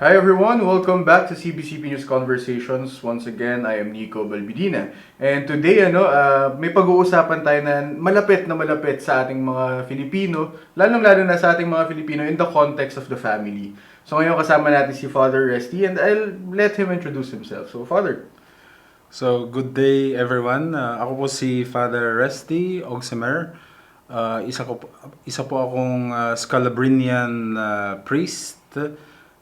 Hi everyone, welcome back to CBCP News Conversations. Once again, I am Nico Balbidina. And today, may pag-uusapan tayo na malapit sa ating mga Filipino, lalong-lalo na sa ating mga Filipino in the context of the family. So ngayon kasama natin si Father Resty and I'll let him introduce himself. So Father. So, good day everyone. Ako po si Father Resty Ogsimer. Isa po akong Scalabrinian priest.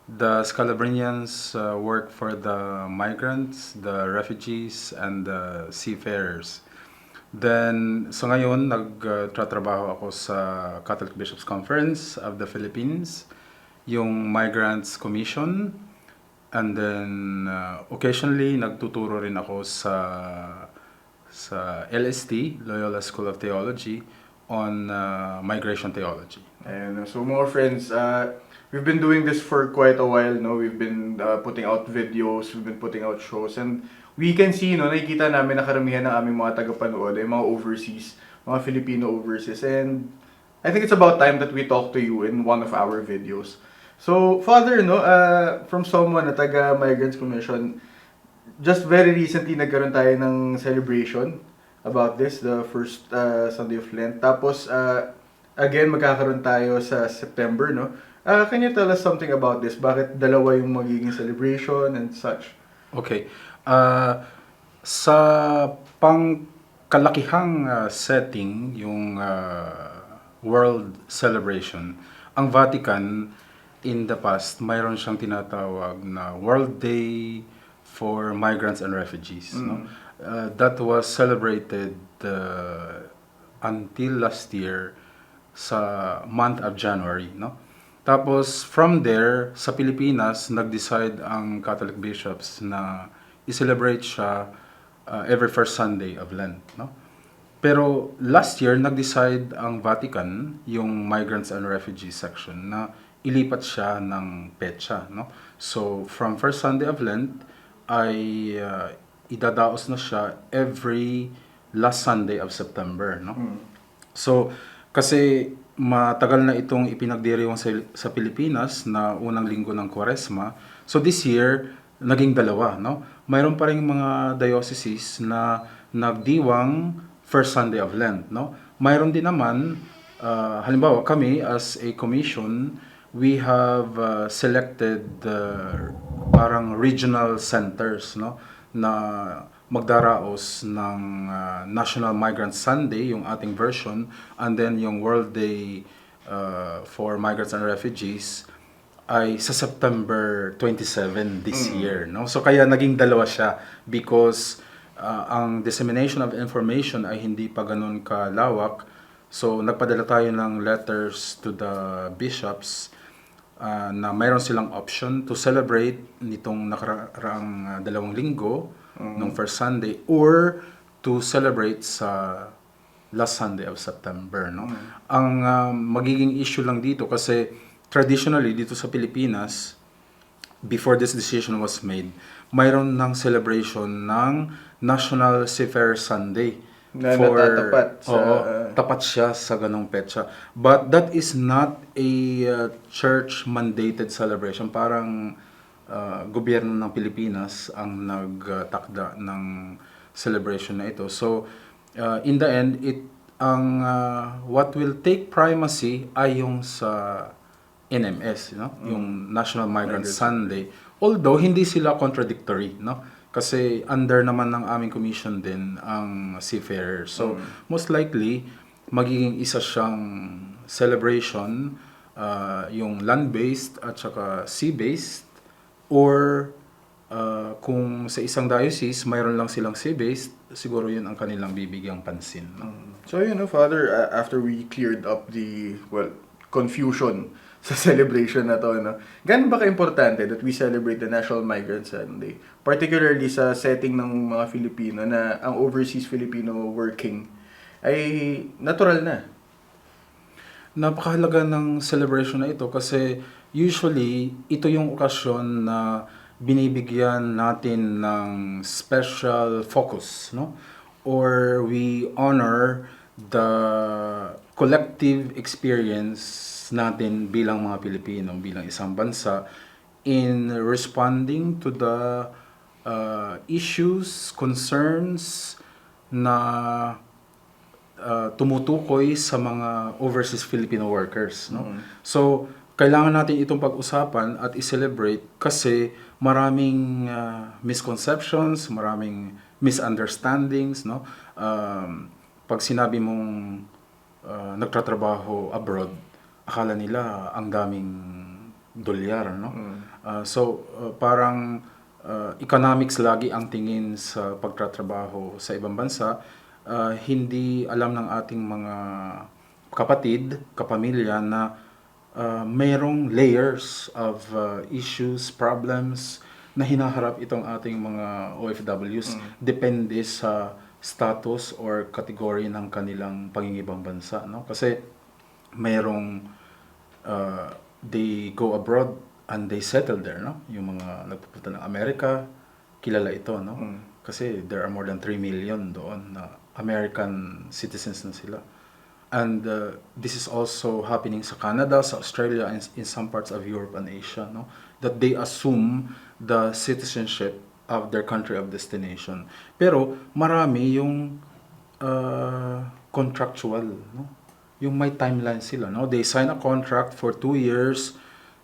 The Scalabrinians work for the migrants, the refugees, and the seafarers. Then, so ngayon, nagtatrabaho ako sa Catholic Bishops' Conference of the Philippines, yung Migrants Commission, and then occasionally nagtuturo rin ako sa LST, Loyola School of Theology, on migration theology. And so mga friends, we've been doing this for quite a while, no? We've been putting out videos, we've been putting out shows, and we can see, no, nakikita namin na karamihan ng aming mga tagapanood ay mga overseas, mga Filipino overseas, and I think it's about time that we talk to you in one of our videos. So, Father, no, from someone na taga Migrants Commission, just very recently nagkaroon tayo ng celebration about this, the first Sunday of Lent. Tapos, again, magkakaroon tayo sa September, no? Can you tell us something about this? Bakit dalawa yung magiging celebration and such? Okay. Sa pangkalakihang setting, yung world celebration, ang Vatican, in the past, mayroon siyang tinatawag na World Day for Migrants and Refugees. No? That was celebrated until last year sa month of January. No? Tapos, from there, sa Pilipinas, nag-decide ang Catholic bishops na i-celebrate siya every first Sunday of Lent. No? Pero last year, nag-decide ang Vatican, yung Migrants and Refugees section, na ilipat siya ng petsa. No? So, from first Sunday of Lent, ay idadaos na siya every last Sunday of September. No? So, kasi matagal na itong ipinagdiriwang sa Pilipinas na unang linggo ng Kwaresma. So, this year, naging dalawa. No? Mayroon pa rin mga dioceses na nagdiwang first Sunday of Lent. No? Mayroon din naman, halimbawa kami as a commission, we have selected parang regional centers, no, na magdaraos ng National Migrant Sunday, yung ating version, and then yung World Day for Migrants and Refugees ay sa September 27 this year. No? So kaya naging dalawa siya because ang dissemination of information ay hindi pa ganun kalawak. So nagpadala tayo ng letters to the bishops na mayroon silang option to celebrate nitong nakaraang dalawang linggo nung first Sunday or to celebrate sa last Sunday of September. No? Ang magiging issue lang dito kasi traditionally dito sa Pilipinas, before this decision was made, mayroon ng celebration ng National Seafarer Sunday. Na natatapat sa... tapat siya sa ganong petsa. But that is not a church-mandated celebration. Parang gobyerno ng Pilipinas ang nagtakda ng celebration na ito. So, in the end, what will take primacy ay yung sa NMS, no? Yung National Migrant Sunday. Although, hindi sila contradictory, no? Kasi under naman ng aming commission din ang seafarer. So, most likely, magiging isa siyang celebration, yung land-based at saka sea-based. Or, kung sa isang diocese, mayroon lang silang sea-based, siguro yun ang kanilang bibigyang pansin. No? So, Father, after we cleared up the, confusion sa celebration na to, no? Gaano ba ka-importante that we celebrate the National Migrant Sunday? Particularly sa setting ng mga Filipino na ang overseas Filipino working ay natural na. Napakahalaga ng celebration na ito kasi usually ito yung okasyon na binibigyan natin ng special focus, no? Or we honor the collective experience natin bilang mga Pilipino, bilang isang bansa in responding to the issues, concerns na tumutukoy sa mga overseas Filipino workers, no? So, kailangan natin itong pag-usapan at i-celebrate kasi maraming misconceptions, maraming misunderstandings, no? Pag sinabi mong nagtatrabaho abroad, akala nila ang daming dolyar, no? Parang economics lagi ang tingin sa pagtatrabaho sa ibang bansa. Hindi alam ng ating mga kapatid, kapamilya na mayroong layers of issues, problems na hinaharap itong ating mga OFWs depende sa status or category ng kanilang pangingibang bansa, no? Kasi mayroong they go abroad and they settle there, no? Yung mga nagpupunta ng Amerika, kilala ito, no? Kasi there are more than 3 million doon na American citizens na sila. And this is also happening sa Canada, sa Australia, and in some parts of Europe and Asia, no? That they assume the citizenship of their country of destination. Pero marami yung contractual, no? Yung may timeline sila, no? They sign a contract for 2 years,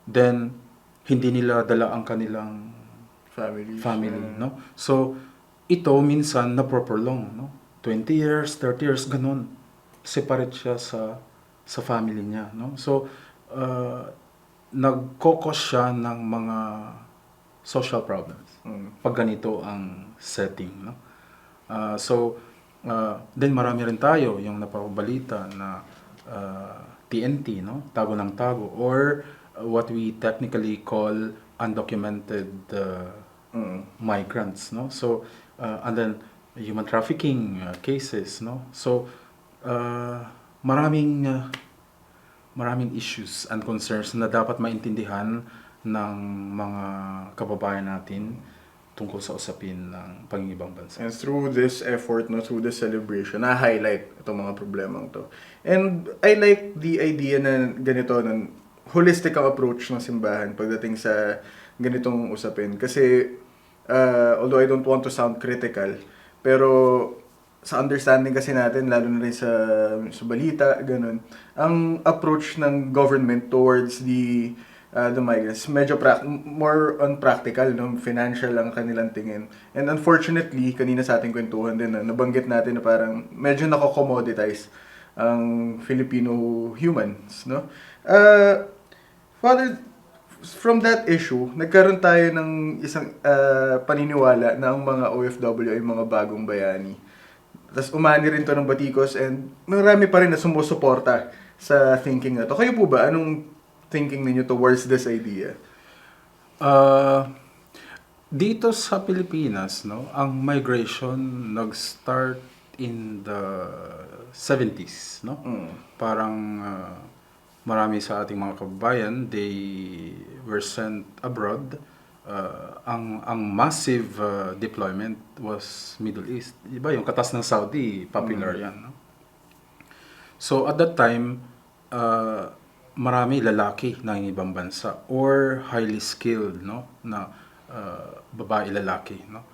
then hindi nila dala ang kanilang family, no? So ito minsan na-prolong, no? 20 years, 30 years, ganun. Separate siya sa family niya, no? So nagkokos siya ng mga social problems pag ganito ang setting, no? Then marami rin tayo yung napapabalita na TNT, no? Tago ng tago, or what we technically call undocumented migrants, no? So and then human trafficking cases, no? So maraming issues and concerns na dapat maintindihan ng mga kababayan natin tungkol sa usapin ng pangingibang bansa. And through this effort, no, through this celebration, na-highlight itong mga problemang to. And I like the idea na ganito, ng holistic ang approach ng simbahan pagdating sa ganitong usapin. Kasi, although I don't want to sound critical, pero sa understanding kasi natin, lalo na rin sa balita, ganun, ang approach ng government towards the migrants, medyo more on practical, no? Financial ang kanilang tingin. And unfortunately, kanina sa ating kwentuhan din, nabanggit natin na parang medyo nako-commoditize ang Filipino humans, no? Father, from that issue, nagkaroon tayo ng isang paniniwala na ang mga OFW ay mga bagong bayani. Tapos umani rin to ng batikos, and marami pa rin na sumusuporta sa thinking na to. Kayo po ba, anong thinking ninyo towards this idea? Dito sa Pilipinas, no, ang migration nag-start in the 70s, no? Parang marami sa ating mga kababayan, they were sent abroad. Ang massive deployment was Middle East. Diba, yung katas ng Saudi, popular yan, no? So at that time, marami lalaki ng ibang bansa or highly skilled, no, na babae lalaki, no.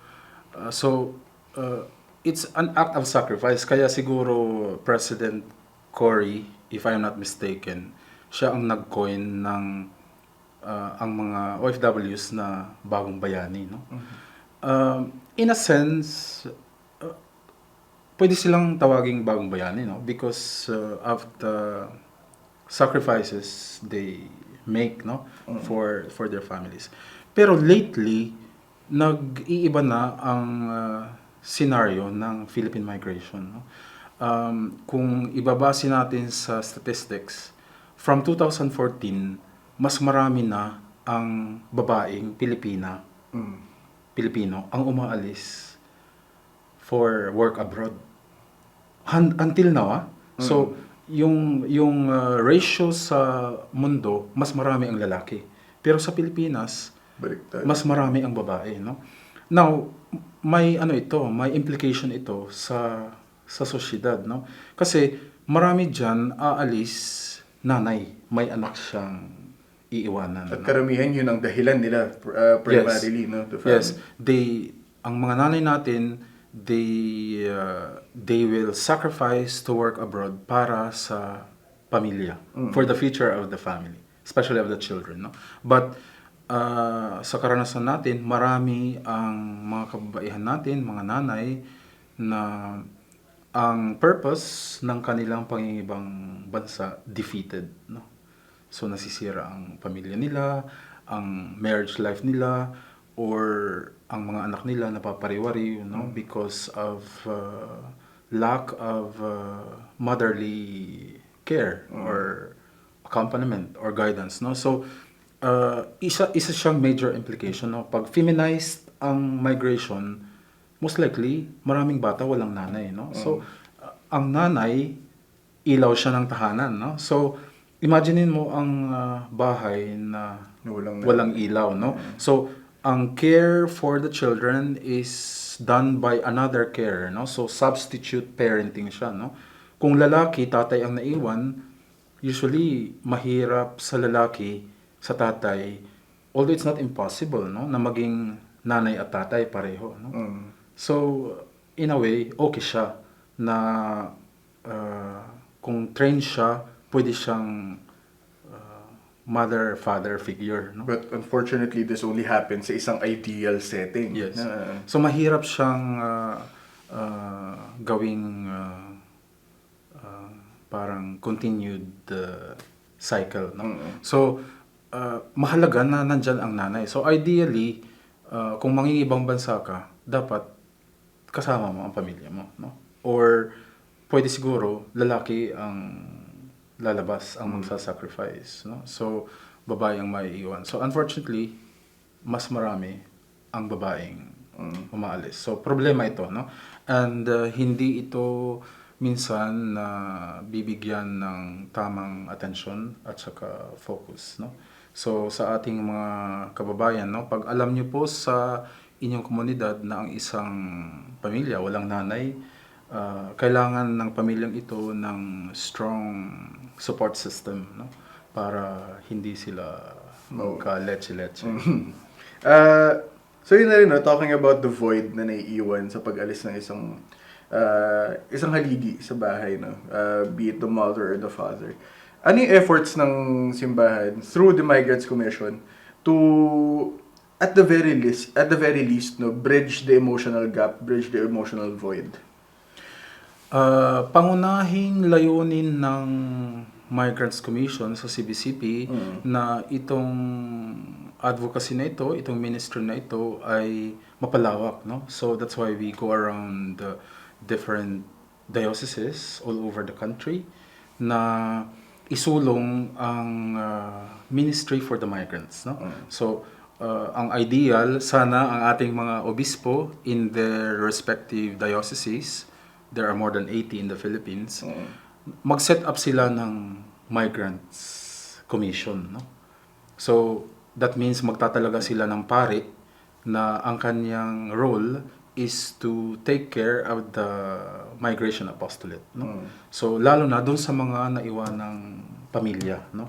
It's an act of sacrifice, kaya siguro President Cory, if I'm not mistaken, siya ang nag-coin ng ang mga OFWs na bagong bayani, no. In a sense, pwede silang tawaging bagong bayani, no, because of the sacrifices they make, no, for their families. Pero lately, nag-iiba na ang scenario ng Philippine migration, no. Kung ibabase natin sa statistics, from 2014, mas marami na ang babaeng Pilipino ang umaalis for work abroad. Until now, So, yung ratio sa mundo, mas marami ang lalaki. Pero sa Pilipinas, Baliktad. mas marami ang babae, no? Now, may implication ito sa sosyedad, no? Kasi marami diyan aalis nanay, may anak siyang iiwanan. At no? karamihan yun ang dahilan nila primarily, no, to family. Yes, ang mga nanay natin, they will sacrifice to work abroad para sa pamilya, for the future of the family, especially of the children, no? But sa karanasan natin, marami ang mga kababaihan natin, mga nanay, na ang purpose ng kanilang pangingibang bansa defeated, no? So nasisira ang pamilya nila, ang marriage life nila, or ang mga anak nila napapariwari, because of lack of motherly care or accompaniment or guidance, no? So isa siyang major implication, no? Pag feminized ang migration, most likely maraming bata walang nanay, no? So ang nanay, ilaw siya ng tahanan, no? So imaginein mo ang bahay na walang ilaw, no? So ang care for the children is done by another carer, no? So substitute parenting siya, no? Kung lalaki, tatay ang naiwan, usually mahirap sa lalaki, sa tatay, although it's not impossible, no, na maging nanay at tatay pareho, no? So in a way, okay siya na kung trained siya, pwede siyang mother-father figure, no? But unfortunately, this only happens sa isang ideal setting. Yes. So mahirap siyang gawing parang continued cycle, no? So mahalaga na nandyan ang nanay. So ideally, kung mangingibang bansa ka, dapat kasama mo ang pamilya mo, no? Or pwede siguro lalaki ang lalabas, ang magsasacrifice, no? So babae ang maiiwan. So unfortunately, mas marami ang babaeng umaalis. So problema ito, no? And hindi ito minsan na bibigyan ng tamang atensyon at saka focus, no? So sa ating mga kababayan, no, pag alam niyo po sa inyong komunidad na ang isang pamilya walang nanay, kailangan ng pamilyang ito ng strong support system, no, para hindi sila magka-leche-leche. So yun na rin, no, talking about the void na naiiwan sa pag-alis ng isang haligi sa bahay, no, be it the mother or the father. Ano yung efforts ng simbahan through the Migrants Commission to at the very least, no, bridge the emotional gap, bridge the emotional void? Pangunahing layunin ng Migrants Commission sa CBCP na itong advocacy na ito, itong ministry na ito ay mapalawak, no? So that's why we go around the different dioceses all over the country na isulong ang ministry for the migrants, no? So ang ideal, sana ang ating mga obispo in their respective dioceses, there are more than 80 in the Philippines, mag-set up sila ng Migrants Commission, no? So that means magtatalaga sila ng pari na ang kanyang role is to take care of the migration apostolate, no? So lalo na doon sa mga naiwanang pamilya, no?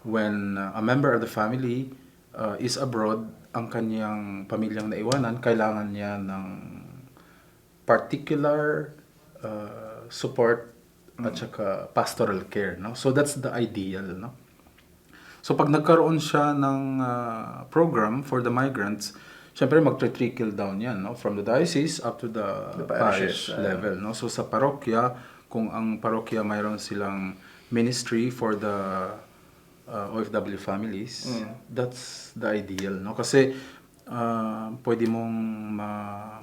When a member of the family is abroad, ang kanyang pamilyang naiwanan, kailangan niya ng particular support at saka pastoral care, no? So that's the ideal, no? So pag nagkaroon siya ng program for the migrants, syempre mag-trickle down yan, no? From the diocese up to the parish level, no? So sa parokya, kung ang parokya mayroon silang ministry for the OFW families, that's the ideal, no? Kasi pwede mong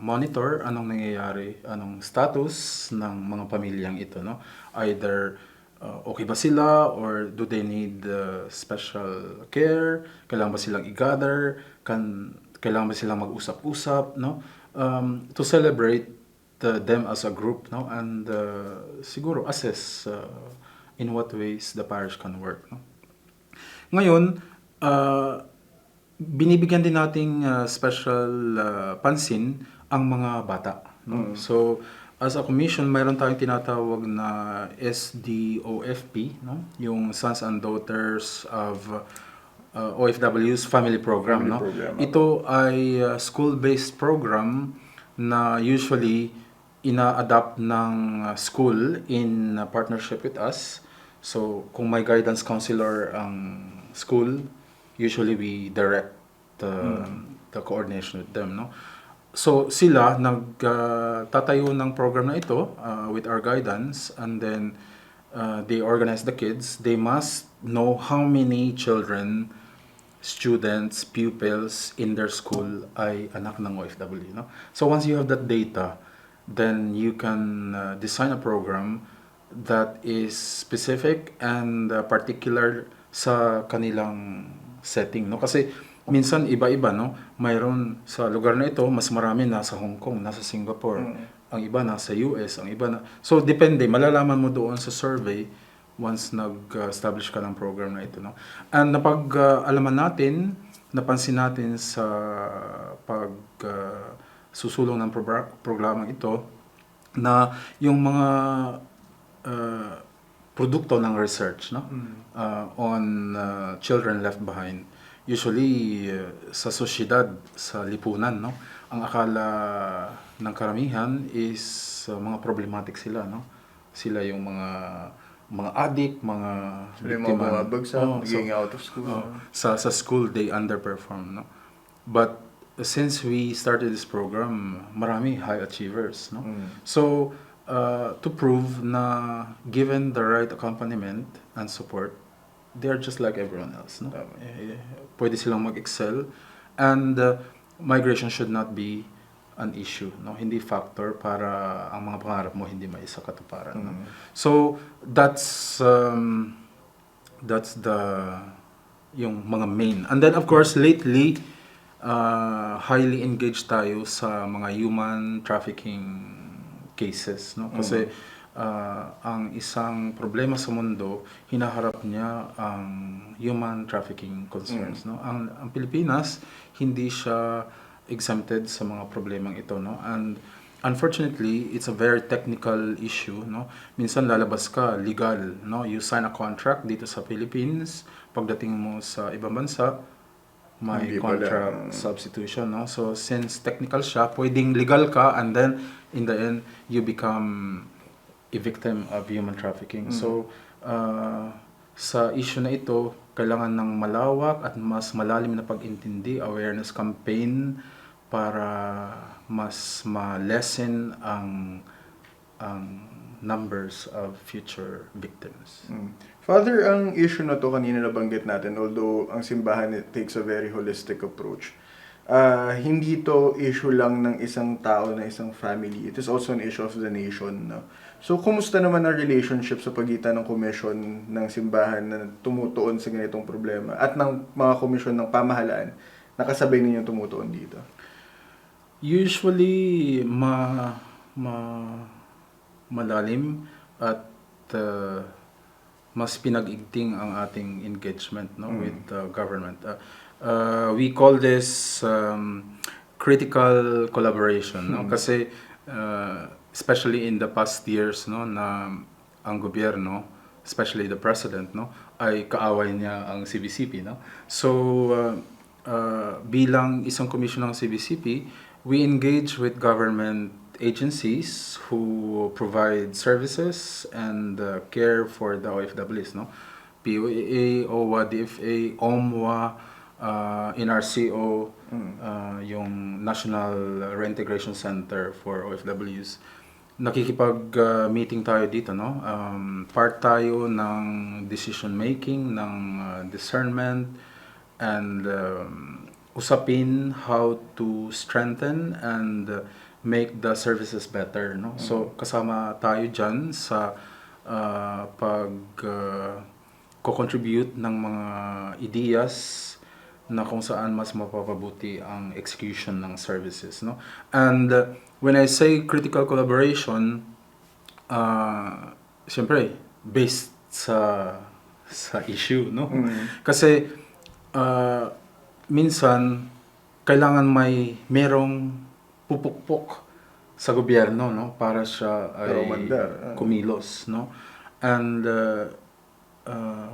monitor anong nangyayari, anong status ng mga pamilyang ito, no? Either okay ba sila, or do they need special care? Kailangan ba silang i-gather? Kailangan ba silang mag-usap-usap, no? To celebrate them as a group, no? And siguro assess in what ways the parish can work, no? Ngayon, binibigyan din nating special pansin ang mga bata, no? So as a commission, mayroon tayong tinatawag na SDOFP, no? Yung Sons and Daughters of OFWs Family Program. Family No? program. Ito ay school-based program na usually ina-adapt ng school in partnership with us. So, kung may guidance counselor ang school, usually we direct the coordination with them. No? So, sila nagtatayo ng program na ito with our guidance, and then they organize the kids. They must know how many children, students, pupils in their school ay anak ng OFW. No? So once you have that data, then you can design a program that is specific and particular sa kanilang setting. No? Kasi minsan iba-iba, no? Mayroon sa lugar na ito, mas marami nasa Hong Kong, nasa Singapore. Ang iba nasa US, ang iba na... So depende, malalaman mo doon sa survey once nag-establish ka ng program na ito. No? And napag-alaman natin, napansin natin sa susulong ng programang ito, na yung mga produkto ng research, no? On children left behind, usually sa sosyedad, sa lipunan, no? Ang akala ng karamihan is mga problematic sila, no? Sila yung mga addict, mga Sila yung mga bumabagsak, naging out of school. Sa school, they underperform, no? But since we started this program, marami high achievers, no? So, to prove na given the right accompaniment and support, they're just like everyone else, no? Pwede silang mag-excel, and migration should not be an issue, no? Hindi factor para ang mga pangarap mo hindi maisakatuparan. No? So that's the yung mga main. And then of course lately highly engaged tayo sa mga human trafficking cases, no? Kasi ang isang problema sa mundo, hinaharap niya ang human trafficking concerns, no? Ang Pilipinas hindi siya exempted sa mga problemang ito, no? And unfortunately, it's a very technical issue, no? Minsan lalabas ka legal, no? You sign a contract dito sa Philippines, pagdating mo sa ibang bansa, may Hindi contract substitution, no? So since technical siya, pwedeng legal ka, and then in the end you become a victim of human trafficking. So sa issue na ito, kailangan ng malawak at mas malalim na pag-intindi, awareness campaign, para mas ma-lessen ang numbers of future victims. Father, ang issue na to kanina nabanggit natin, although ang simbahan takes a very holistic approach, hindi to issue lang ng isang tao, na isang family. It is also an issue of the nation. No? So, kumusta naman ang relationship sa pagitan ng komisyon ng simbahan na tumutuon sa ganitong problema at ng mga komisyon ng pamahalaan na kasabay ninyong tumutuon dito? Usually, malalim at mas pinag-igting ang ating engagement, no, with the government. We call this critical collaboration, no? Kasi especially in the past years, no, na ang gobyerno, especially the president, no, ay kaaway niya ang CBCP, no? So bilang isang komisyon ng CBCP, we engage with government agencies who provide services and care for the OFWs, no? POAA, OWA, DFA, OMWA, NRCO, yung National Reintegration Center for OFWs. Nakikipag-meeting tayo dito, no? Part tayo ng decision making, ng discernment, and usapin how to strengthen and make the services better, no? So kasama tayo dyan sa co-contribute ng mga ideas na kung saan mas mapapabuti ang execution ng services, no? And when I say critical collaboration, siyempre based sa issue, no? Kasi minsan kailangan merong pupukpok sa gobyerno, no, para siya ay kumilos, no? And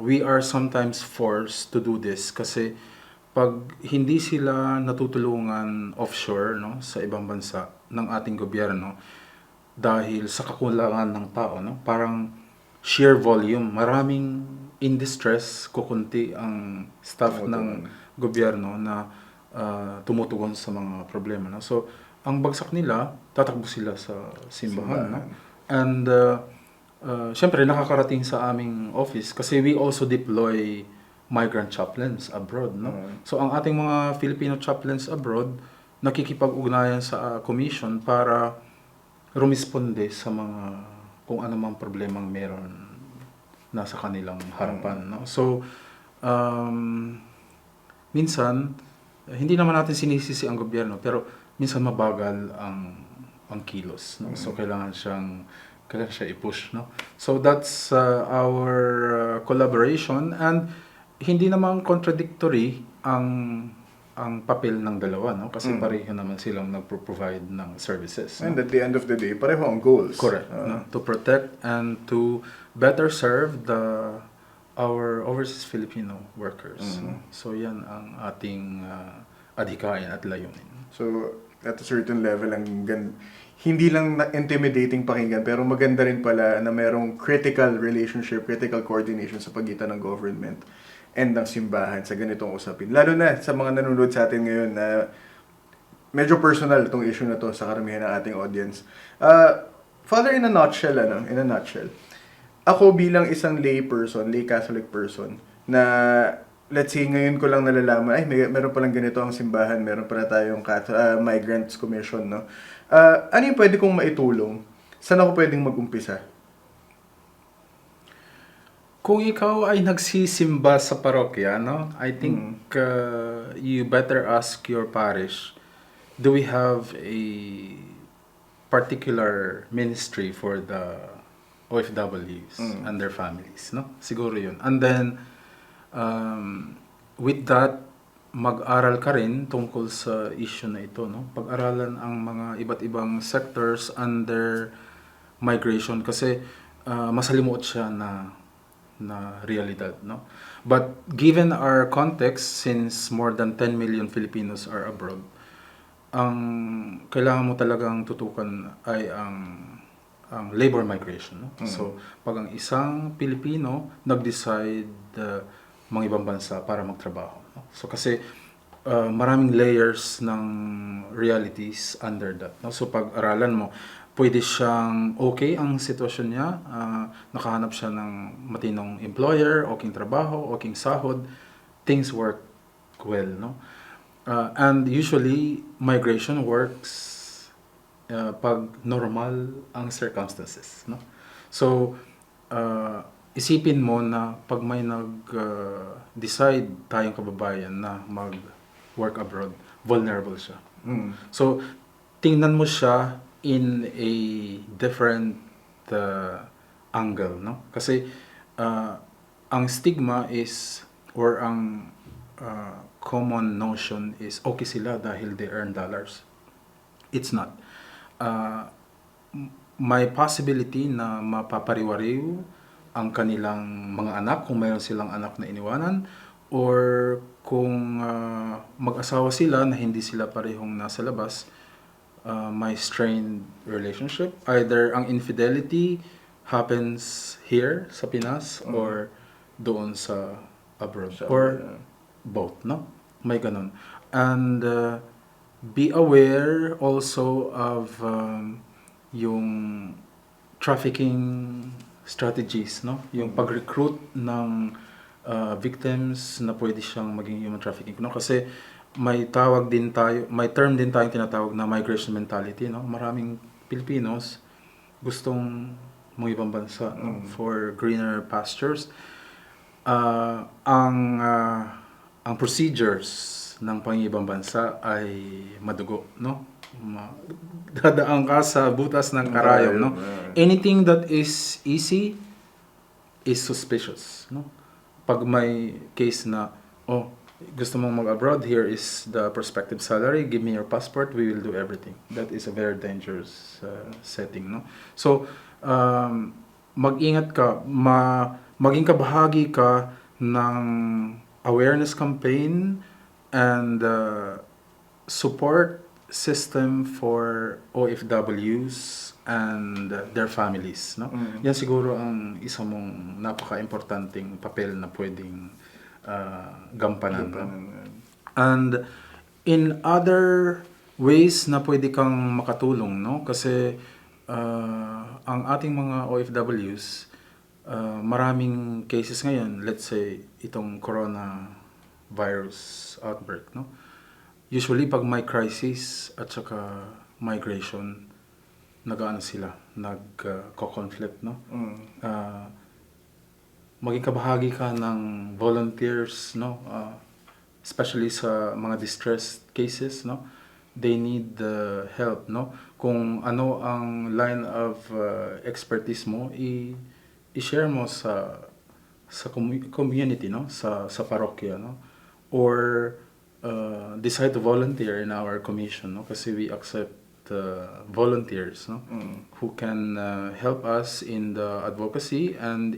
we are sometimes forced to do this kasi pag hindi sila natutulungan offshore, no, sa ibang bansa ng ating gobyerno dahil sa kakulangan ng tao, no, parang sheer volume, maraming in distress, kukunti ang staff ng gobyerno na tumutugon sa mga problema, no. So ang bagsak nila, tatakbo sila sa simbahan, no. And syempre nakakarating sa aming office kasi we also deploy migrant chaplains abroad, no. So ang ating mga Filipino chaplains abroad nakikipag-ugnayan sa commission para rumisponde sa mga kung ano mang problemang meron nasa kanilang harapan, no. So minsan hindi naman natin sinisisi ang gobyerno pero minsan mabagal ang kilos, no. So kailangan siya i-push, no. So that's our collaboration, and hindi naman contradictory ang papel ng dalawa, no, kasi pareho naman silang nagpo-provide ng services, And no? at the end of the day, pareho ang goals. Correct, no? To protect and to better serve our overseas Filipino workers, no? So yan ang ating adhikain at layunin. So, at a certain level, hindi lang intimidating pakinggan, pero maganda rin pala na merong critical relationship, critical coordination sa pagitan ng government and ng simbahan sa ganitong usapin. Lalo na sa mga nanonood sa atin ngayon na medyo personal itong issue na to sa karamihan ng ating audience. Father, in a nutshell, ako bilang isang lay Catholic person, na let's say ngayon ko lang nalalaman, meron palang ganito ang simbahan, meron pala tayong Migrants Commission, no? Ano yung pwede kong maitulong? Saan ako pwedeng mag-umpisa? Kung ikaw ay nagsisimba sa parokya, no, I think you better ask your parish, do we have a particular ministry for the OFWs and their families, no? Siguro yun. And then, with that, mag-aral ka rin tungkol sa issue na ito, no? Pag-aralan ang mga iba't ibang sectors under migration kasi masalimuot siya na realidad, no? But given our context, since more than 10 million Filipinos are abroad, ang kailangan mo talagang tutukan ay ang labor migration, no? So pag ang isang Pilipino nag-decide ibang bansa para magtrabaho, no? So kasi maraming layers ng realities under that, no? So pag-aralan mo, pwede siyang okay ang sitwasyon niya, nakahanap siya ng matinong employer, okay trabaho, okay sahod, things work well, no? And usually migration works pag normal ang circumstances, no? So isipin mo na pag may decide tayong kababayan na mag-work abroad, vulnerable siya. So tingnan mo siya in a different angle, no? Kasi ang stigma is, or ang common notion is, okay sila dahil they earn dollars. It's not. May possibility na mapapariwariw ang kanilang mga anak kung mayroon silang anak na iniwanan, or kung mag-asawa sila na hindi sila parehong nasa labas, may strained relationship. Either ang infidelity happens here sa Pinas or doon sa abroad. Or both, no? May ganun. And be aware also of yung trafficking strategies, no? Yung pag-recruit ng victims na pwede siyang maging human trafficking, no? Kasi may term din tayong tinatawag na migration mentality, no? Maraming Filipinos gustong ibang bansa, no? For greener pastures. Ang procedures ng pangibang bansa ay madugo, no? Dadaan ka sa butas ng karayom, no? Anything that is easy is suspicious, no? Pag may case na, gusto mong mag-abroad, here is the prospective salary, give me your passport, we will do everything. That is a very dangerous setting, no? So, mag-ingat ka, maging kabahagi ka ng awareness campaign and support system for OFWs and their families, no? Yan siguro ang isa mong napaka-importanting papel na pwedeng gampanan, no? And in other ways na pwede kang makatulong, no? Kasi ang ating mga OFWs, maraming cases ngayon, let's say itong coronavirus outbreak, no? Usually pag may crisis at saka migration, nag-ano sila, nag-conflict, no? Maging kabahagi ka ng volunteers, no? Especially sa mga distressed cases, no? They need help, no? Kung ano ang line of expertise mo, i-share mo sa community, no? Sa parokya, no? Or decide to volunteer in our commission, no? Kasi we accept volunteers, no? Who can help us in the advocacy and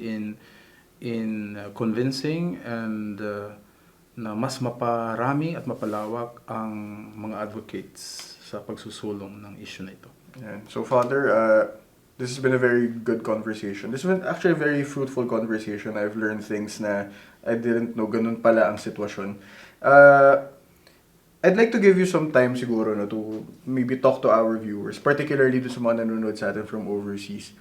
in convincing and na mas maparami at mapalawak ang mga advocates sa pagsusulong ng issue na ito. Yeah. So Father, this has been a very good conversation. This has been actually a very fruitful conversation. I've learned things na I didn't know ganun pala ang sitwasyon. I'd like to give you some time siguro no, to maybe talk to our viewers, particularly to sa mga nanonood sa atin from overseas.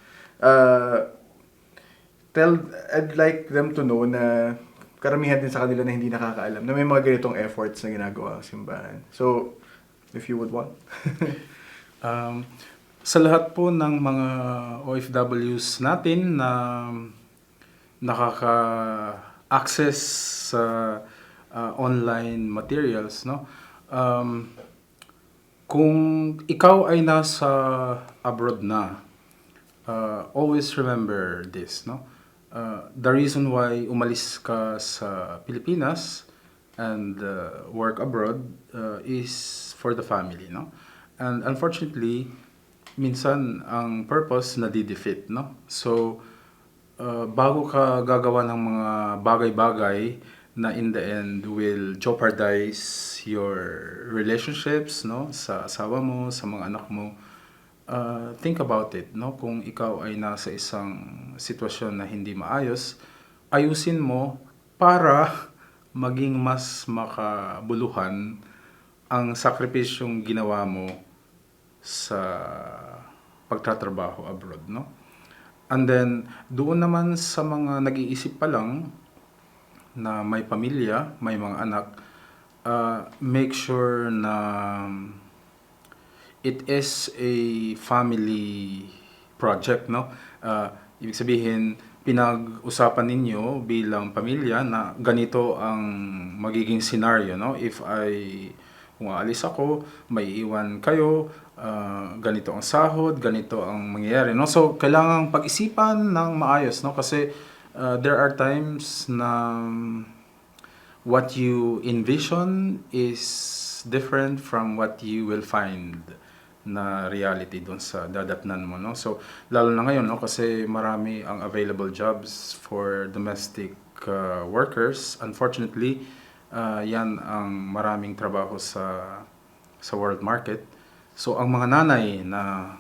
I'd like them to know na karamihan din sa kanila na hindi nakakaalam na may mga ganitong efforts na ginagawa ang simbahan. So, if you would want. Sa lahat po ng mga OFWs natin na nakaka-access sa online materials, no? Kung ikaw ay nasa abroad na, always remember this, no? The reason why umalis ka sa Pilipinas and work abroad is for the family, no? And unfortunately, minsan ang purpose nadi-defeat, no? So, bago ka gagawa ng mga bagay-bagay na in the end will jeopardize your relationships, no? Sa asawa mo, sa mga anak mo, think about it, no? Kung ikaw ay nasa isang sitwasyon na hindi maayos, ayusin mo para maging mas makabuluhan ang sakripisyong ginawa mo sa pagtatrabaho abroad, no? And then, doon naman sa mga nag-iisip pa lang na may pamilya, may mga anak, make sure na it is a family project, no? Ibig sabihin, pinag-usapan ninyo bilang pamilya na ganito ang magiging scenario, no? Kung aalis ako, may iwan kayo, ganito ang sahod, ganito ang mangyayari, no? So, kailangang pag-isipan ng maayos, no? Kasi there are times na what you envision is different from what you will find na reality doon sa dadatnan mo, no? So, lalo na ngayon, no? Kasi marami ang available jobs for domestic workers. Unfortunately, yan ang maraming trabaho sa world market. So, ang mga nanay na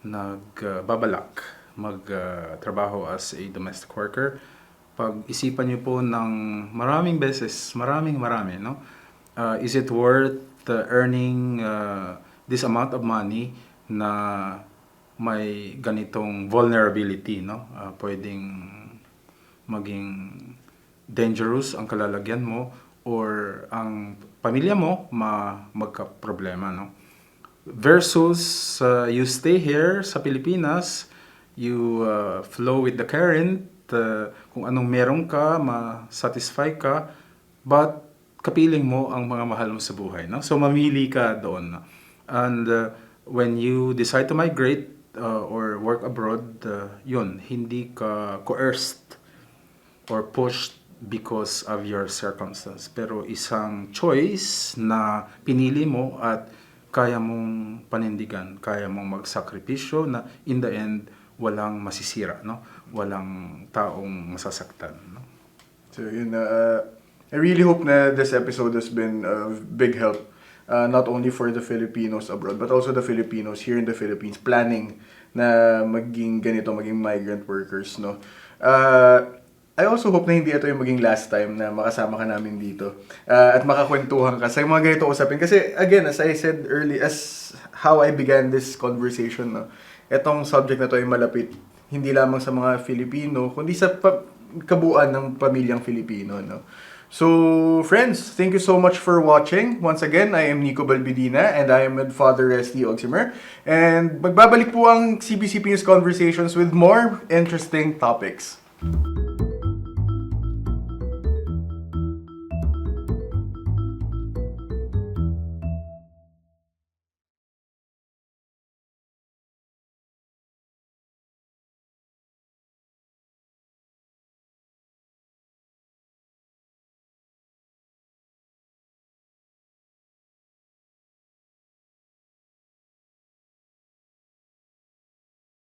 nagbabalak magtrabaho as a domestic worker, pag-isipan niyo po ng maraming beses, marami, no? Is it worth earning this amount of money na may ganitong vulnerability, no? Pwedeng maging dangerous ang kalalagyan mo or ang pamilya mo magka-problema, no? Versus you stay here sa Pilipinas, you flow with the current, kung anong meron ka, ma-satisfy ka, but kapiling mo ang mga mahal mo sa buhay, no? So mamili ka doon, no? And when you decide to migrate or work abroad, yun, hindi ka coerced or pushed because of your circumstance, pero isang choice na pinili mo at kaya mong panindigan, kaya mong magsakripisyo na in the end walang masisira, no? walang taong masasaktan. No? So yun, I really hope na this episode has been of big help, not only for the Filipinos abroad, but also the Filipinos here in the Philippines planning na maging ganito, maging migrant workers, no? I also hope na hindi ito yung maging last time na makasama ka namin dito at makakwentuhan ka sa mga ganito usapin. Kasi again, as I said early, as how I began this conversation, no, itong subject na to ay malapit hindi lamang sa mga Filipino, kundi sa kabuuan ng pamilyang Filipino. No? So, friends, thank you so much for watching. Once again, I am Nico Balbidina and I am with Father Resty Ogsimer. And magbabalik po ang CBCP News Conversations with more interesting topics.